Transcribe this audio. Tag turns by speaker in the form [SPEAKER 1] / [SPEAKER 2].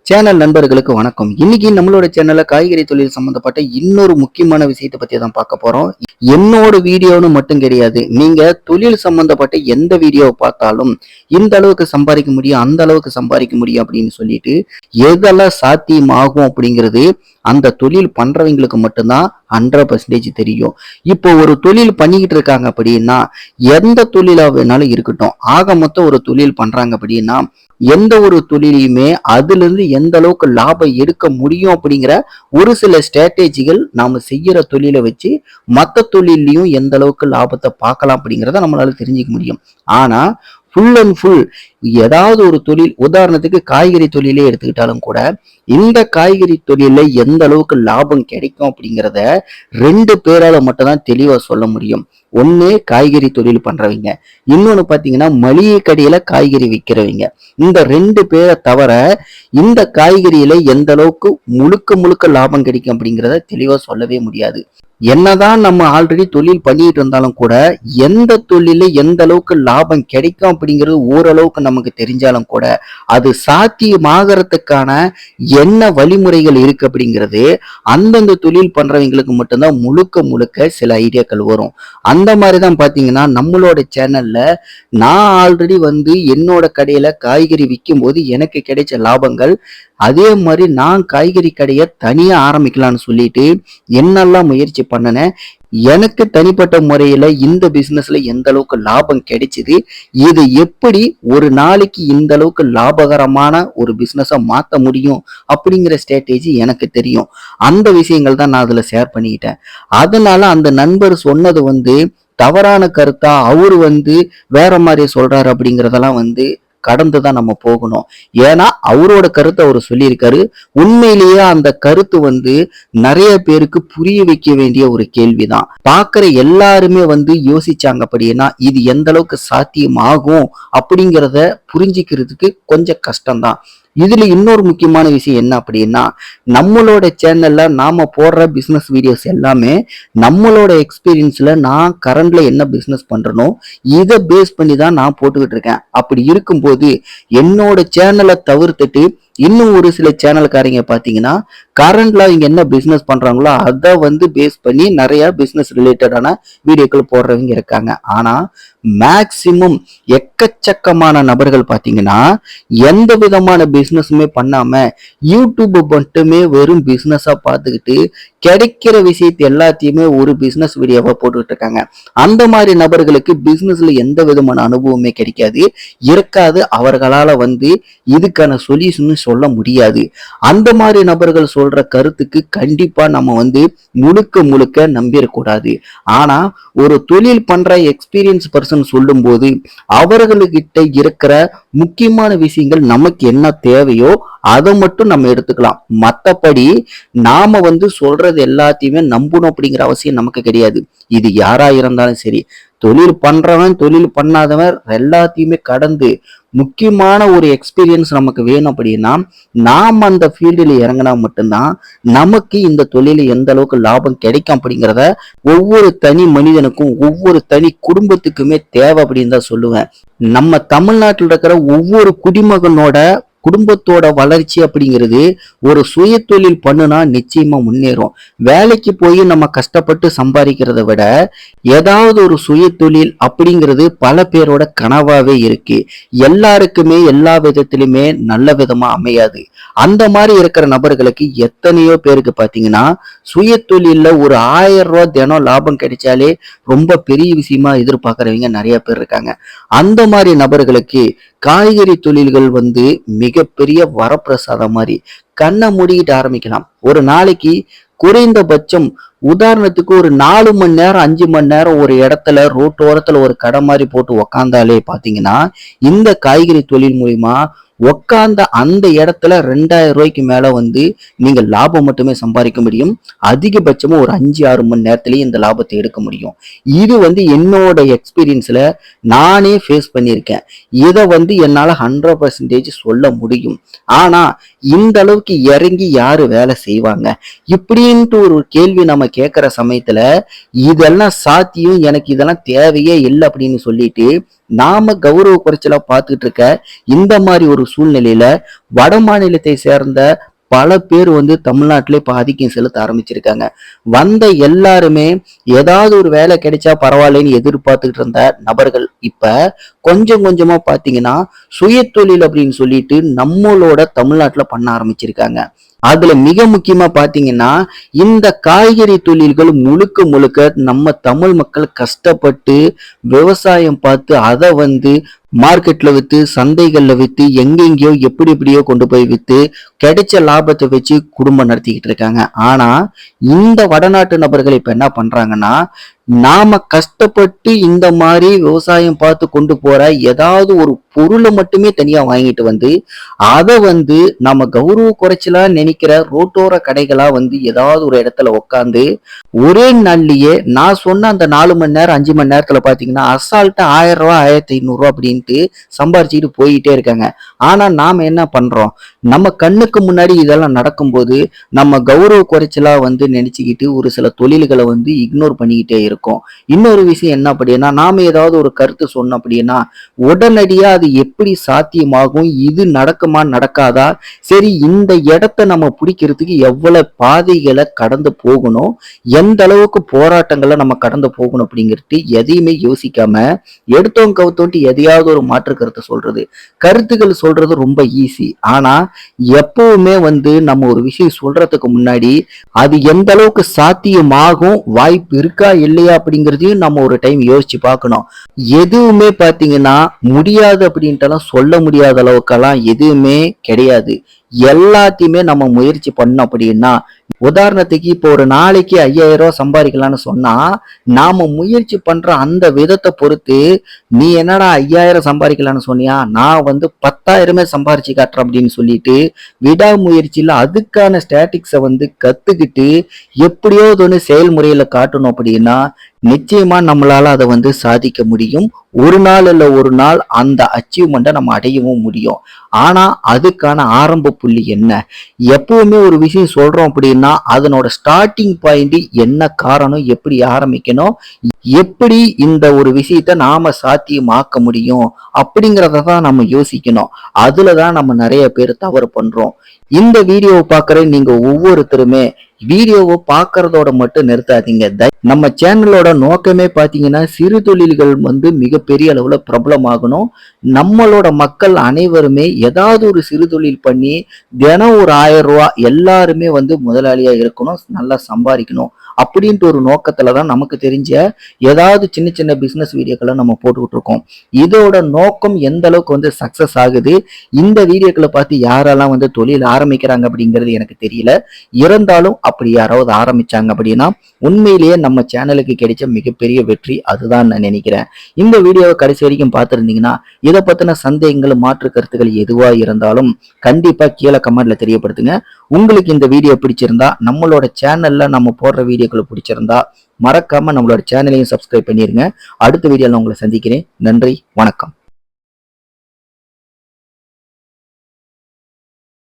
[SPEAKER 1] Channel நண்பர்களுக்கு வணக்கம். இன்னைக்கு நம்மளோட சேனல்ல காய்கறி தொழில் சம்பந்தப்பட்ட இன்னொரு முக்கியமான விஷயத்தை பத்தி தான் பார்க்க போறோம். என்னோட வீடியோன்னு மட்டும் கிடையாது. நீங்க தொழில் சம்பந்தப்பட்ட எந்த வீடியோவை பார்த்தாலும் இந்த அளவுக்கு சம்பாதிக்க முடியும், அந்த அளவுக்கு சம்பாதிக்க முடியும் அப்படின்னு சொல்லிட்டு எதெல்லாம் சாத்தியமாகும் அப்படிங்கிறது அந்த தொழில் பண்றவங்களுக்கு மட்டும்தான் 100% தெரியும். இப்போ ஒரு தொழில் பண்ணிக்கிட்டு இருக்காங்க அப்படின்னா எந்த தொழிலா வேணாலும் இருக்கட்டும், ஆக மொத்தம் ஒரு தொழில் பண்றாங்க அப்படின்னா எந்த ஒரு தொழிலையுமே அதுல இருந்து எந்த அளவுக்கு லாபம் எடுக்க முடியும் அப்படிங்கிற ஒரு சில ஸ்ட்ராட்டஜிகள் நாம செய்யற தொழிலை வச்சு மற்ற தொழிலையும் எந்த அளவுக்கு லாபத்தை பார்க்கலாம் அப்படிங்கிறத நம்மளால தெரிஞ்சுக்க முடியும். ஆனா ஃபுல் அண்ட் ஃபுல் ஏதாவது ஒரு தொழில், உதாரணத்துக்கு காய்கறி தொழிலே எடுத்துக்கிட்டாலும் கூட இந்த காய்கறி தொழில எந்த அளவுக்கு லாபம் கிடைக்கும் அப்படிங்கிறத 2 பேரால மட்டும்தான் தெளிவா சொல்ல முடியும். ஒண்ணு காய்கறி தொழில் பண்றவங்க, இன்னொன்னு பாத்தீங்கன்னா மளிகை கடையில காய்கறி விற்கிறவங்க. இந்த 2 பேரை தவிர இந்த காய்கறியில எந்த அளவுக்கு முழுக்க முழுக்க லாபம் கிடைக்கும் அப்படிங்கிறத தெளிவா சொல்லவே முடியாது. என்னதான் நம்ம ஆல்ரெடி தொழில் பண்ணிட்டு இருந்தாலும் கூட எந்த தொழில எந்த அளவுக்கு லாபம் கிடைக்கும் அப்படிங்கிறது ஓரளவுக்கு நமக்கு தெரிஞ்சாலும் கூட அது சாத்தியமாகறதுக்கான என்ன வழிமுறைகள் இருக்கு அப்படிங்கிறது அந்தந்த தொழில் பண்றவங்களுக்கு மட்டும்தான் முழுக்க முழுக்க சில ஐடியாக்கள் வரும். அந்த மாதிரிதான் பாத்தீங்கன்னா நம்மளோட சேனல்ல நான் ஆல்ரெடி என்னோட கடையில காய்கறி விற்கும் போது எனக்கு கிடைச்ச லாபங்கள், அதே மாதிரி நான் காய்கறி கடையை தனியா ஆரம்பிக்கலாம்னு சொல்லிட்டு என்னெல்லாம் முயற்சி பண்ணனேன், எனக்கு தனிப்பட்ட முறையில இந்த பிசினஸ்ல எந்த அளவுக்கு லாபம் கிடைச்சது, இது எப்படி ஒரு நாளைக்கு இந்த அளவுக்கு லாபகரமான ஒரு பிசினஸா மாத்த முடியும் அப்படிங்கிற ஸ்ட்ராட்டஜி எனக்கு தெரியும். அந்த விஷயங்கள் தான் நான் அதுல ஷேர் பண்ணிக்கிட்டேன். அதனால அந்த நண்பர் சொன்னது தவறான கருத்தா, அவரு வேற மாதிரி சொல்றாரு அப்படிங்கறதெல்லாம் கடந்துதான் நம்ம போகணும். ஏன்னா அவரோட கருத்தை அவர் சொல்லியிருக்காரு. உண்மையிலேயே அந்த கருத்து நிறைய பேருக்கு புரிய வைக்க வேண்டிய ஒரு கேள்விதான். பாக்குற எல்லாருமே யோசிச்சாங்க அப்படின்னா இது எந்த அளவுக்கு சாத்தியம் ஆகும் அப்படிங்கிறத புரிஞ்சுக்கிறதுக்கு கொஞ்சம் கஷ்டம்தான். இதுல இன்னொரு முக்கியமான விஷயம் என்ன அப்படின்னா, நம்மளோட சேனல்ல நாம போடுற பிசினஸ் வீடியோஸ் எல்லாமே நம்மளோட எக்ஸ்பீரியன்ஸ்ல நான் கரண்ட்ல என்ன பிசினஸ் பண்றனோ இதை பேஸ் பண்ணி தான் நான் போட்டுக்கிட்டு இருக்கேன். அப்படி இருக்கும்போது என்னோட சேனலை தவிர்த்துட்டு இன்னும் ஒரு சில சேனல்காரங்க பாத்தீங்கன்னா கரண்ட்ல இங்க என்ன பிசினஸ் பண்றாங்களோ அதை பேஸ் பண்ணி நிறைய பிசினஸ் ரிலேட்டடான வீடியோக்கள் போடுறவங்க இருக்காங்க. ஆனா மேக்சிமம் எக்கச்சக்கமான நபர்கள் பாத்தீங்கன்னா எந்த விதமான பிசினஸுமே பண்ணாம யூடியூப் மட்டுமே வெறும் பிசினஸா பார்த்துக்கிட்டு கிடைக்கிற விஷயத்தை எல்லாத்தையுமே ஒரு பிசினஸ் வீடியோவா போட்டுக்கிட்டு இருக்காங்க. அந்த மாதிரி நபர்களுக்கு பிசினஸ்ல எந்த விதமான அனுபவமே கிடைக்காது, இருக்காது. அவர்களால இதுக்கான சொல்யூஷன் சொல்ல முடியாது. அந்த மாதிரி நபர்கள் சொல்ற கருத்துக்கு கண்டிப்பா நம்ம முழுக்க முழுக்க நம்பிடக்கூடாது. ஆனா ஒரு தொழில் பண்ற எக்ஸ்பீரியன்ஸ் பர்சன் சொல்லும் போது அவர்களுக்கிட்ட இருக்கிற முக்கியமான விஷயங்கள் நமக்கு என்ன தேவையோ அதை மட்டும் நம்ம எடுத்துக்கலாம். மற்றபடி நாம சொல்றது எல்லாத்தையுமே நம்பணும் அப்படிங்கிற அவசியம் நமக்கு கிடையாது. இது யாரா இருந்தாலும் சரி, தொழில் பண்றவன் தொழில் பண்ணாதவன் எல்லாத்தையுமே கடந்து முக்கியமான ஒரு எக்ஸ்பீரியன்ஸ் நமக்கு வேணும் அப்படின்னா நாம் அந்த ஃபீல்டில் இறங்கினா மட்டும்தான் நமக்கு இந்த தொழில எந்த அளவுக்கு லாபம் கிடைக்கும் அப்படிங்கிறத ஒவ்வொரு தனி மனிதனுக்கும் ஒவ்வொரு தனி குடும்பத்துக்குமே தேவை அப்படின்னு தான் சொல்லுவேன். நம்ம தமிழ்நாட்டில் இருக்கிற ஒவ்வொரு குடிமகனோட குடும்பத்தோட வளர்ச்சி அப்படிங்கிறது ஒரு சுய தொழில் பண்ணுனா நிச்சயமா முன்னேறும். வேலைக்கு போய் நம்ம கஷ்டப்பட்டு சம்பாதிக்கிறத விட ஏதாவது ஒரு சுய தொழில் அப்படிங்கிறது பல பேரோட கனவாவே இருக்கு. எல்லாருக்குமே எல்லா விதத்திலுமே நல்ல விதமா அமையாது. அந்த மாதிரி இருக்கிற நபர்களுக்கு எத்தனையோ பேருக்கு பாத்தீங்கன்னா சுய தொழில ஒரு 1000 ரூபாய் தினம் லாபம் கிடைச்சாலே ரொம்ப பெரிய விஷயமா எதிர்பார்க்கறவங்க நிறைய பேர் இருக்காங்க. அந்த மாதிரி நபர்களுக்கு காய்கறி தொழில்கள் மிகப்பெரிய வரப்பிரசாதம் மாதிரி கண்ணை மூடிக்கிட்டு ஆரம்பிக்கலாம். ஒரு நாளைக்கு குறைந்தபட்சம் உதாரணத்துக்கு ஒரு 4 மணி நேரம் 5 மணி நேரம் ஒரு இடத்துல ரோட்டோரத்துல ஒரு கடை மாதிரி போட்டு உக்காந்தாலே பாத்தீங்கன்னா இந்த காய்கறி தொழில் மூலியமா உக்காந்த அந்த இடத்துல 2000 ரூபாய்க்கு மேல நீங்க லாபம் மட்டுமே சம்பாதிக்க முடியும். அதிகபட்சமா ஒரு 5-6 மணி நேரத்திலேயே இந்த லாபத்தை எடுக்க முடியும். இது என்னோட எக்ஸ்பீரியன்ஸ்ல நானே ஃபேஸ் பண்ணியிருக்கேன். இதை என்னால 100% சொல்ல முடியும். ஆனா இந்த அளவுக்கு இறங்கி யாரு வேலை செய்வாங்க இப்படின்ட்டு ஒரு கேள்வி நம்ம கேட்கிற சமயத்துல இதெல்லாம் சாத்தியம், எனக்கு இதெல்லாம் தேவையே இல்லை அப்படின்னு சொல்லிட்டு நாம கௌரவ குறைச்சலா பார்த்துட்டு இருக்க இந்த மாதிரி ஒரு சூழ்நிலையில வட மாநிலத்தை சேர்ந்த பல பேர் வந்து தமிழ்நாட்டிலே இப்ப ஆதிக்கம் செலுத்த ஆரம்பிச்சிருக்காங்க. வந்த எல்லாருமே ஏதாவது ஒரு வேலை கிடைச்சா பரவாயில்லைன்னு எதிர்பார்த்துக்கிட்டு இருந்த நபர்கள் இப்ப கொஞ்சம் கொஞ்சமா பாத்தீங்கன்னா சுய தொழில் அப்படின்னு சொல்லிட்டு நம்மளோட தமிழ்நாட்டுல பண்ண ஆரம்பிச்சிருக்காங்க. அதுல மிக முக்கியமா பாத்தீங்கன்னா இந்த காய்கறி தொழில்கள் முழுக்க முழுக்க நம்ம தமிழ் மக்கள் கஷ்டப்பட்டு விவசாயம் பார்த்து அதை வந்து மார்க்கெட்ல வித்து சந்தைகள்ல வித்து எங்கெங்கயோ எப்படி எப்படியோ கொண்டு போய் வித்து கிடைச்ச லாபத்தை வச்சு குடும்பம் நடத்திக்கிட்டு இருக்காங்க. ஆனா இந்த வடநாட்டு நபர்கள் இப்ப என்ன பண்றாங்கன்னா நாம கஷ்டப்பட்டு இந்த மாதிரி விவசாயம் பார்த்து கொண்டு போற ஏதாவது ஒரு பொருளை மட்டுமே தனியா வாங்கிட்டு வந்து அதை வந்து நம்ம கௌரவ குறைச்சலா நினைக்கிற ரோட்டோர கடைகளா வந்து ஏதாவது ஒரு இடத்துல உட்காந்து ஒரே நாள்லயே நான் சொன்ன அந்த 4 மணி நேரம் 5 மணி நேரத்துல பாத்தீங்கன்னா அசால்ட்டா 1000 ரூபாய் 1500 ரூபாய் அப்படின்ட்டு சம்பாரிச்சுக்கிட்டு போயிட்டே இருக்காங்க. ஆனா நாம என்ன பண்றோம், நம்ம கண்ணுக்கு முன்னாடி இதெல்லாம் நடக்கும்போது நம்ம கௌரவ குறைச்சலா வந்து நினைச்சுக்கிட்டு ஒரு சில தொழில்களை வந்து இக்னோர் பண்ணிக்கிட்டே இருக்கோம். இன்னொரு விஷயம் என்ன அப்படின்னா நாம ஏதாவது ஒரு கருத்து சொன்னோம் அப்படின்னா உடனடியா அது எப்படி சாத்தியமாகும், இது நடக்குமா நடக்காதா, சரி இந்த இடத்த நம்ம பிடிக்கிறதுக்கு எவ்வளவு பாதைகளை கடந்து போகணும், எந்த அளவுக்கு போராட்டங்களை நம்ம கடந்து போகணும் அப்படிங்கிறது எதையுமே யோசிக்காம எடுத்தோம் கவுத்தோன்ட்டு எதையாவது ஒரு மாற்று கருத்தை சொல்றது. கருத்துக்கள் சொல்றது ரொம்ப ஈஸி. ஆனா எப்பவுமே வந்து நம்ம ஒரு விஷயம் சொல்றதுக்கு முன்னாடி அது எந்த அளவுக்கு சாத்தியமாகும், வாய்ப்பு இருக்கா இல்லையா அப்படிங்கிறதையும் நம்ம ஒரு டைம் யோசிச்சு பார்க்கணும். எதுவுமே பாத்தீங்கன்னா முடியாது அப்படின்ட்டு சொல்ல முடியாத அளவுக்கெல்லாம் எதுவுமே கிடையாது. எல்லாத்தையுமே நம்ம முயற்சி பண்ணோம் அப்படின்னா உதாரணத்துக்கு இப்போ ஒரு நாளைக்கு 5000 ரூபாய் சம்பாதிக்கலாம்னு சொன்னா நாம முயற்சி பண்ற அந்த விதத்தை பொறுத்து நீ என்னடா 5000 சம்பாதிக்கலாம்னு சொன்னியா, நான் வந்து 10,000 சம்பாரிச்சு காட்டுறேன் அப்படின்னு சொல்லிட்டு விடாமுயற்சியில அதுக்கான ஸ்டாட்டிக்ஸை வந்து கத்துக்கிட்டு எப்படியோ ஒன்று செயல்முறையில காட்டணும் அப்படின்னா நிச்சயமா நம்மளால அதை வந்து சாதிக்க முடியும். ஒரு நாள் இல்ல ஒரு நாள் அந்த அச்சீவ்மெண்ட்டை நம்ம அடையவும் முடியும். ஆனா அதுக்கான ஆரம்ப புள்ளி என்ன, எப்பவுமே ஒரு விஷயம் சொல்றோம் அப்படின்னா அதனோட ஸ்டார்டிங் பாயிண்ட் என்ன, காரணம், எப்படி ஆரம்பிக்கணும், எப்படி இந்த ஒரு விஷயத்த நாம சாத்தியமாக்க முடியும் அப்படிங்கிறத தான் நம்ம யோசிக்கணும். அதுலதான் நம்ம நிறைய பேர் தவறு பண்றோம். இந்த வீடியோவை பார்க்குற நீங்க ஒவ்வொருத்தருமே வீடியோவை பார்க்கறதோட மட்டும் நிறுத்தாதீங்க. நம்ம சேனலோட நோக்கமே பாத்தீங்கன்னா சிறு தொழில்கள் வந்து மிகப்பெரிய அளவுல பிரபலமாகணும். நம்மளோட மக்கள் அனைவருமே ஏதாவது ஒரு சிறு தொழில் பண்ணி தினம் ஒரு 1000 ரூபாய் எல்லாருமே வந்து முதலாளியா இருக்கணும், நல்லா சம்பாதிக்கணும் அப்படின்ட்டு ஒரு நோக்கத்துலதான் நமக்கு தெரிஞ்ச ஏதாவது சின்ன சின்ன பிசினஸ் வீடியோக்களை நம்ம போட்டுக்கிட்டு இருக்கோம். இதோட நோக்கம் எந்த அளவுக்கு வந்து சக்சஸ் ஆகுது, இந்த வீடியோக்களை பார்த்து யாரெல்லாம் வந்து தொழில் ஆரம்பிக்கிறாங்க அப்படிங்கிறது எனக்கு தெரியல. இருந்தாலும் அப்படி யாராவது ஆரம்பிச்சாங்க அப்படின்னா உண்மையிலேயே நம்ம சேனலுக்கு கிடைச்ச மிகப்பெரிய வெற்றி அதுதான் நான் நினைக்கிறேன். இந்த வீடியோவை கடைசி வரைக்கும் பார்த்துருந்தீங்கன்னா இதை பத்தின சந்தேகங்கள் மாற்று கருத்துக்கள் எதுவா இருந்தாலும் கண்டிப்பா கீழே கமெண்ட்ல தெரியப்படுத்துங்க. உங்களுக்கு இந்த வீடியோ பிடிச்சிருந்தா நம்மளோட சேனல்ல நம்ம போடுற வீடியோக்களை பிடிச்சிருந்தா மறக்காம நம்மளோட சேனலையும் சப்ஸ்கிரைப் பண்ணிருங்க. அடுத்த வீடியோல உங்களை சந்திக்கிறேன். நன்றி, வணக்கம்.